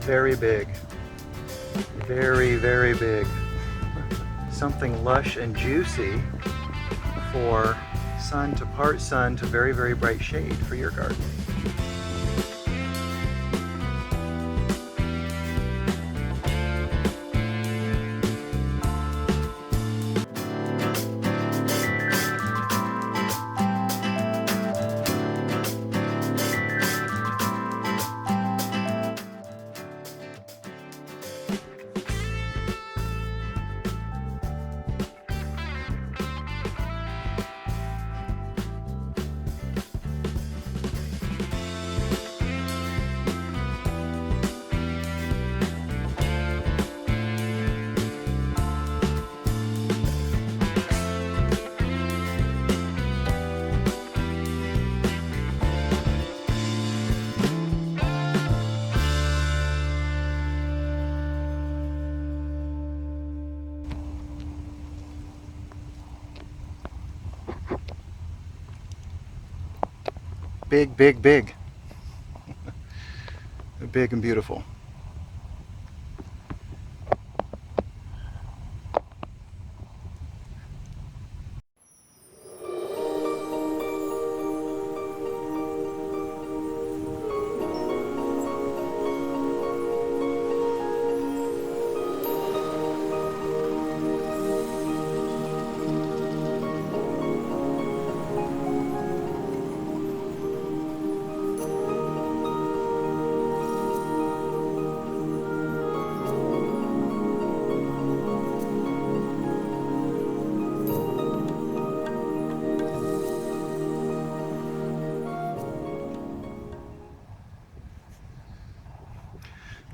very big. Very, very big. Something lush and juicy for sun to part sun to very, very bright shade for your garden. Big, big, big. Big and beautiful.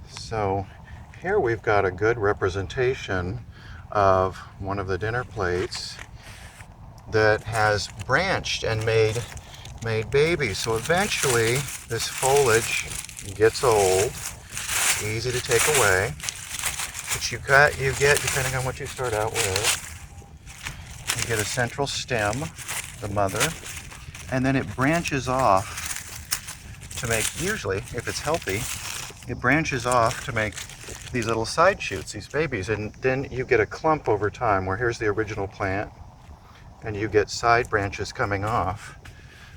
So here we've got a good representation of one of the dinner plates that has branched and made babies. So eventually this foliage gets old, easy to take away, but you get, depending on what you start out with, you get a central stem, the mother, and then it branches off to make, usually if it's healthy, it branches off to make these little side shoots, these babies, and then you get a clump over time where here's the original plant and you get side branches coming off.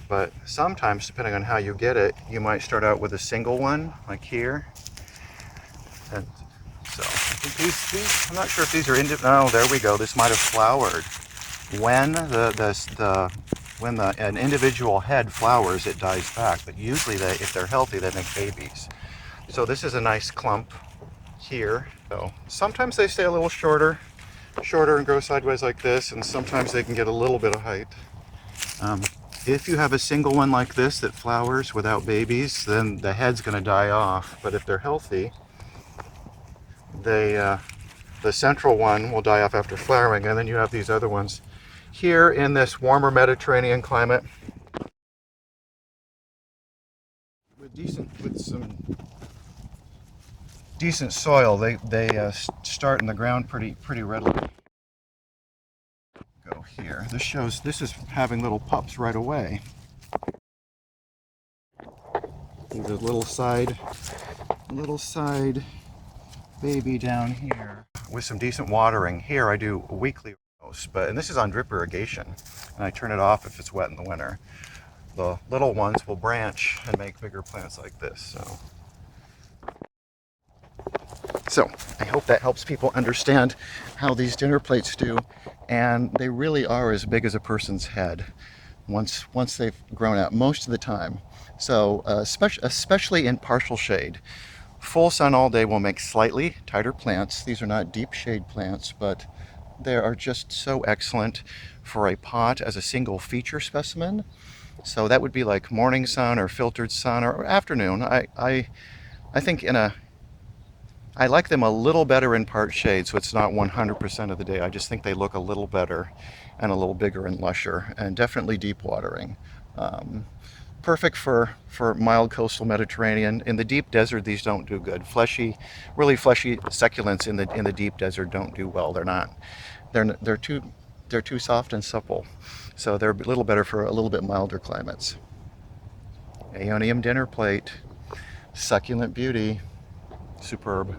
But sometimes, depending on how you get it, you might start out with a single one, like here. And so I think these I'm not sure if these are oh, there we go. This might have flowered. When an individual head flowers, it dies back. But usually, if they're healthy, they make babies. So this is a nice clump here. So sometimes they stay a little shorter and grow sideways like this, and sometimes they can get a little bit of height. If you have a single one like this that flowers without babies, then the head's going to die off. But if they're healthy, the central one will die off after flowering, and then you have these other ones. Here in this warmer Mediterranean climate, with some decent soil, they start in the ground pretty readily. Go here. This is having little pups right away. There's a little side baby down here with some decent watering. Here I do weekly roast, and this is on drip irrigation, and I turn it off if it's wet in the winter. The little ones will branch and make bigger plants like this. So I hope that helps people understand how these dinner plates do, and they really are as big as a person's head once they've grown out, most of the time. So especially in partial shade. Full sun all day will make slightly tighter plants. These are not deep shade plants, but they are just so excellent for a pot as a single feature specimen. So that would be like morning sun or filtered sun or afternoon. I think I like them a little better in part shade, so it's not 100% of the day. I just think they look a little better and a little bigger and lusher, and definitely deep watering. Perfect for mild coastal Mediterranean. In the deep desert, these don't do good. Really fleshy succulents in the deep desert don't do well. They're too soft and supple. So they're a little better for a little bit milder climates. Aeonium dinner plate, succulent beauty. Superb.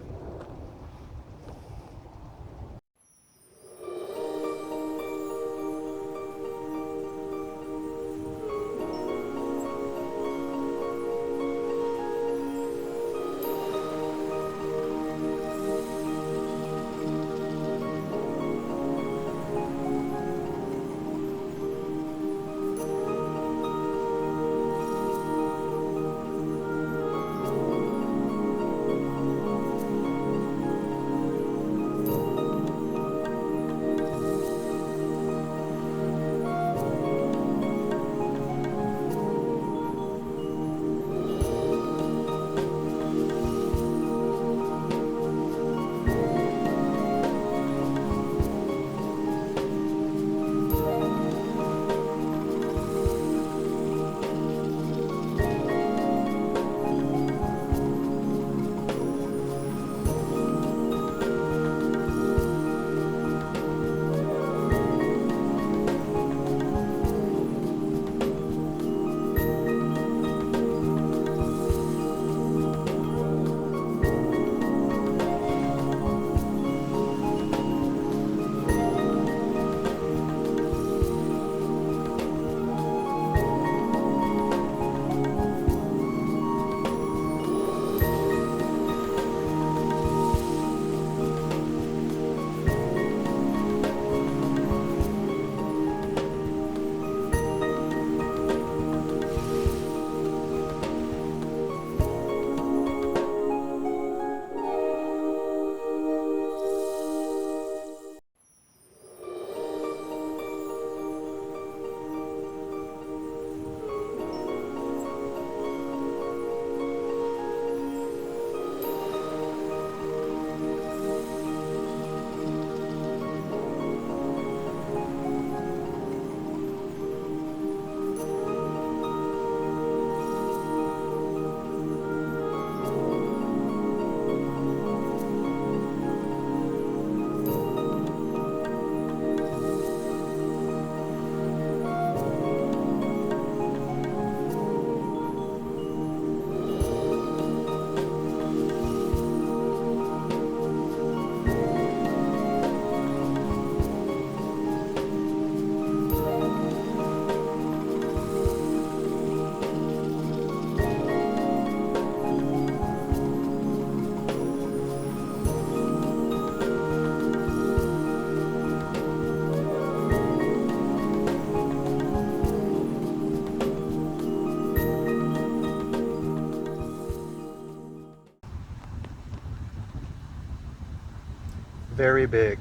Very big.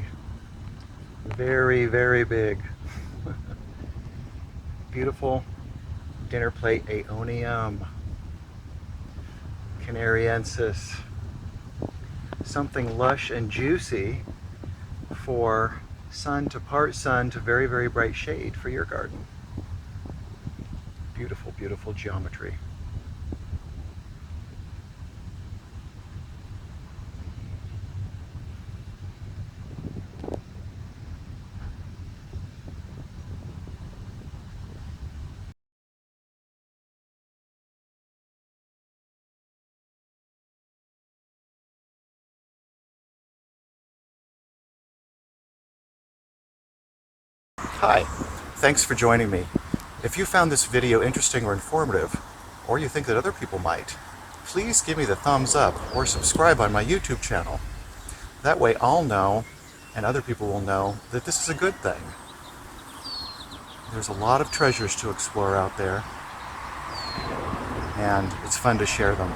Very, very big. Beautiful Dinner-Plate Aeonium. Canariensis. Something lush and juicy for sun to part sun to very, very bright shade for your garden. Beautiful, beautiful geometry. Hi, thanks for joining me. If you found this video interesting or informative, or you think that other people might, please give me the thumbs up or subscribe on my YouTube channel. That way I'll know, and other people will know, that this is a good thing. There's a lot of treasures to explore out there, and it's fun to share them.